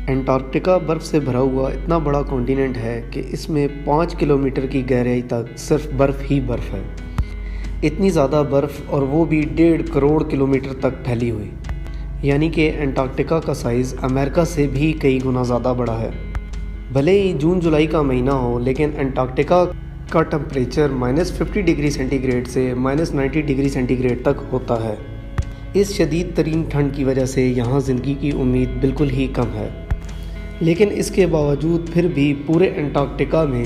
Antarctica برف سے بھرا ہوا اتنا بڑا کانٹیننٹ ہے کہ اس میں 5 کلومیٹر کی گہرائی تک صرف برف ہی برف ہے۔ اتنی زیادہ برف، اور وہ بھی 1.5 کروڑ کلومیٹر تک پھیلی ہوئی، یعنی کہ انٹارکٹیکا کا سائز امریکہ سے بھی کئی گنا زیادہ بڑا ہے۔ بھلے ہی جون جولائی کا مہینہ ہو، لیکن انٹارکٹیکا کا ٹمپریچر -50 ڈگری سینٹی گریڈ سے -90 ڈگری سینٹی گریڈ تک ہوتا ہے۔ اس شدید ترین ٹھنڈ کی وجہ سے یہاں زندگی کی امید بالکل ہی کم ہے، لیکن اس کے باوجود پھر بھی پورے انٹارکٹیکا میں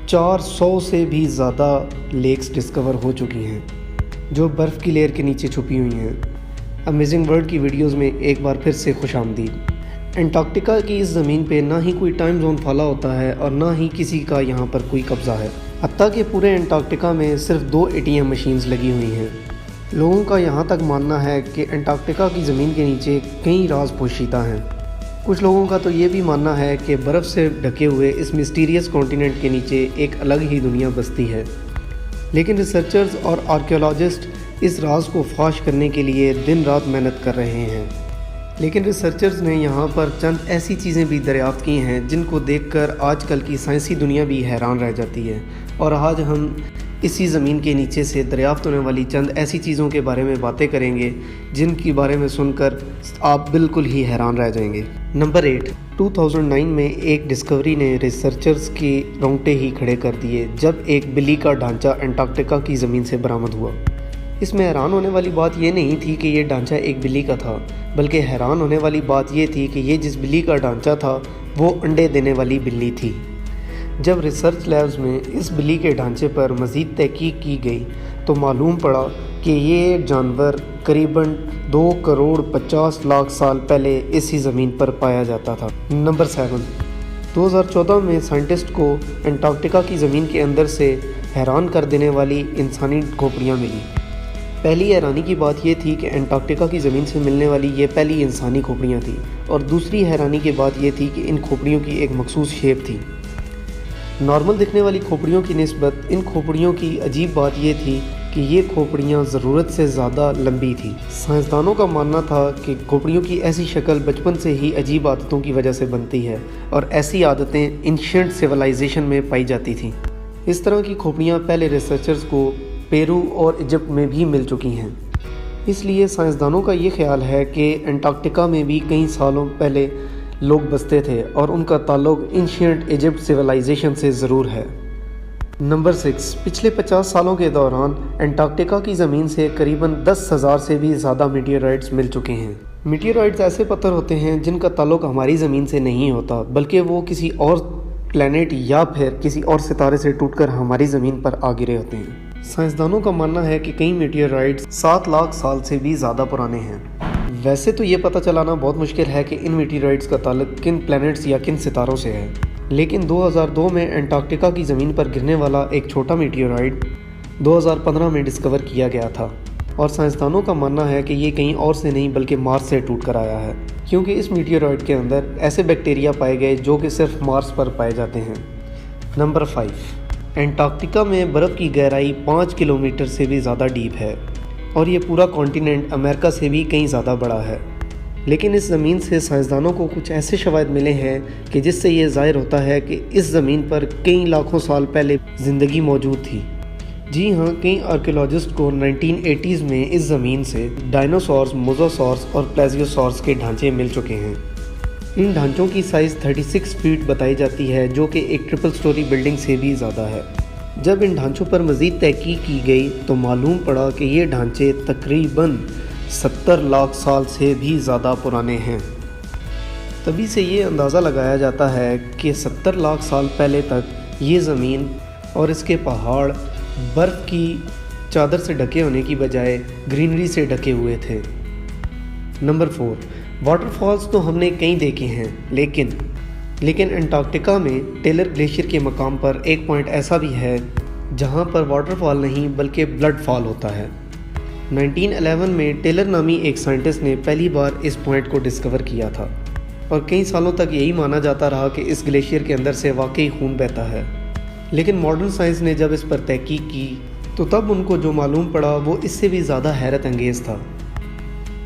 400 سے بھی زیادہ لیکس ڈسکور ہو چکی ہیں، جو برف کی لیئر کے نیچے چھپی ہوئی ہیں۔ امیزنگ ورلڈ کی ویڈیوز میں ایک بار پھر سے خوش آمدید۔ انٹارکٹیکا کی اس زمین پہ نہ ہی کوئی ٹائم زون فالو ہوتا ہے اور نہ ہی کسی کا یہاں پر کوئی قبضہ ہے، حتیٰ کہ پورے انٹارکٹیکا میں صرف 2 ATM مشینز لگی ہوئی ہیں۔ لوگوں کا یہاں تک ماننا ہے کہ انٹارکٹیکا کی زمین کے نیچے کئی راز پوشیدہ ہیں۔ کچھ لوگوں کا تو یہ بھی ماننا ہے کہ برف سے ڈھکے ہوئے اس مسٹیریس کانٹیننٹ کے نیچے ایک الگ ہی دنیا بستی ہے، لیکن ریسرچرز اور آرکیولوجسٹ اس راز کو فاش کرنے کے لیے دن رات محنت کر رہے ہیں۔ لیکن ریسرچرز نے یہاں پر چند ایسی چیزیں بھی دریافت کی ہیں جن کو دیکھ کر آج کل کی سائنسی دنیا بھی حیران رہ جاتی ہے، اور آج ہم اسی زمین کے نیچے سے دریافت ہونے والی چند ایسی چیزوں کے بارے میں باتیں کریں گے جن کے بارے میں سن کر آپ بالکل ہی حیران رہ جائیں گے۔ نمبر 8، 2009 میں ایک ڈسکوری نے ریسرچرز کے رونگٹے ہی کھڑے کر دیے جب ایک بلی کا ڈھانچہ انٹارکٹیکا کی زمین سے برآمد ہوا۔ اس میں حیران ہونے والی بات یہ نہیں تھی کہ یہ ڈھانچہ ایک بلی کا تھا، بلکہ حیران ہونے والی بات یہ تھی کہ یہ جس بلی کا ڈھانچہ تھا وہ انڈے دینے والی بلی تھی۔ جب ریسرچ لیبز میں اس بلی کے ڈھانچے پر مزید تحقیق کی گئی تو معلوم پڑا کہ یہ جانور قریباً 2 کروڑ 50 لاکھ سال پہلے اسی زمین پر پایا جاتا تھا۔ نمبر 7، 2014 میں سائنٹسٹ کو انٹارکٹیکا کی زمین کے اندر سے حیران کر دینے والی انسانی کھوپڑیاں ملی۔ پہلی حیرانی کی بات یہ تھی کہ انٹارکٹیکا کی زمین سے ملنے والی یہ پہلی انسانی کھوپڑیاں تھیں، اور دوسری حیرانی کی بات یہ تھی کہ ان کھوپڑیوں کی ایک مخصوص شیپ تھی۔ نارمل دکھنے والی کھوپڑیوں کی نسبت ان کھوپڑیوں کی عجیب بات یہ تھی کہ یہ کھوپڑیاں ضرورت سے زیادہ لمبی تھیں۔ سائنسدانوں کا ماننا تھا کہ کھوپڑیوں کی ایسی شکل بچپن سے ہی عجیب عادتوں کی وجہ سے بنتی ہے، اور ایسی عادتیں اینشینٹ سویلائزیشن میں پائی جاتی تھیں۔ اس طرح کی کھوپڑیاں پہلے ریسرچرز کو پیرو اور ایجپٹ میں بھی مل چکی ہیں۔ اس لیے سائنسدانوں کا یہ خیال ہے کہ انٹارکٹیکا میں بھی کئی سالوں پہلے لوگ بستے تھے، اور ان کا تعلق اینشینٹ ایجپٹ سویلائزیشن سے ضرور ہے۔ نمبر 6، پچھلے 50 سالوں کے دوران انٹارکٹیکا کی زمین سے قریباً 10,000 سے بھی زیادہ میٹیورائٹس مل چکے ہیں۔ میٹیورائٹس ایسے پتھر ہوتے ہیں جن کا تعلق ہماری زمین سے نہیں ہوتا، بلکہ وہ کسی اور پلینٹ یا پھر کسی اور ستارے سے ٹوٹ کر ہماری زمین پر آ گرے ہوتے ہیں۔ سائنسدانوں کا ماننا ہے کہ کئی میٹیورائٹس 7 لاکھ سال سے بھی زیادہ پرانے ہیں۔ ویسے تو یہ پتہ چلانا بہت مشکل ہے کہ ان میٹیورائٹس کا تعلق کن پلینٹس یا کن ستاروں سے ہے، لیکن 2002 میں انٹارکٹیکا کی زمین پر گرنے والا ایک چھوٹا میٹیورائٹ 2015 میں ڈسکور کیا گیا تھا، اور سائنسدانوں کا ماننا ہے کہ یہ کہیں اور سے نہیں بلکہ مارس سے ٹوٹ کر آیا ہے، کیونکہ اس میٹیورائٹ کے اندر ایسے بیکٹیریا پائے گئے جو کہ صرف مارس پر پائے جاتے ہیں۔ نمبر 5، انٹارکٹیکا میں برف کی گہرائی 5 کلومیٹر سے بھی زیادہ ڈیپ ہے، اور یہ پورا کانٹیننٹ امریکہ سے بھی کہیں زیادہ بڑا ہے۔ لیکن اس زمین سے سائنسدانوں کو کچھ ایسے شواہد ملے ہیں کہ جس سے یہ ظاہر ہوتا ہے کہ اس زمین پر کئی لاکھوں سال پہلے زندگی موجود تھی۔ جی ہاں، کئی آرکیولوجسٹ کو 1980s میں اس زمین سے ڈائنوسورس، موزاسورس اور پلیزیوسورس کے ڈھانچے مل چکے ہیں۔ ان ڈھانچوں کی سائز 36 فیٹ بتائی جاتی ہے، جو کہ ایک ٹرپل سٹوری بلڈنگ سے بھی زیادہ ہے۔ جب ان ڈھانچوں پر مزید تحقیق کی گئی تو معلوم پڑا کہ یہ ڈھانچے تقریباً 70 لاکھ سال سے بھی زیادہ پرانے ہیں۔ تبھی سے یہ اندازہ لگایا جاتا ہے کہ 70 لاکھ سال پہلے تک یہ زمین اور اس کے پہاڑ برف کی چادر سے ڈھکے ہونے کی بجائے گرینری سے ڈھکے ہوئے تھے۔ نمبر 4، واٹر فالز تو ہم نے کئی دیکھے ہیں، لیکن انٹارکٹیکا میں ٹیلر گلیشیئر کے مقام پر ایک پوائنٹ ایسا بھی ہے جہاں پر واٹر فال نہیں بلکہ بلڈ فال ہوتا ہے۔ 1911 میں ٹیلر نامی ایک سائنٹسٹ نے پہلی بار اس پوائنٹ کو ڈسکور کیا تھا، اور کئی سالوں تک یہی مانا جاتا رہا کہ اس گلیشیئر کے اندر سے واقعی خون بہتا ہے۔ لیکن ماڈرن سائنس نے جب اس پر تحقیق کی تو تب ان کو جو معلوم پڑا وہ اس سے بھی زیادہ حیرت انگیز تھا۔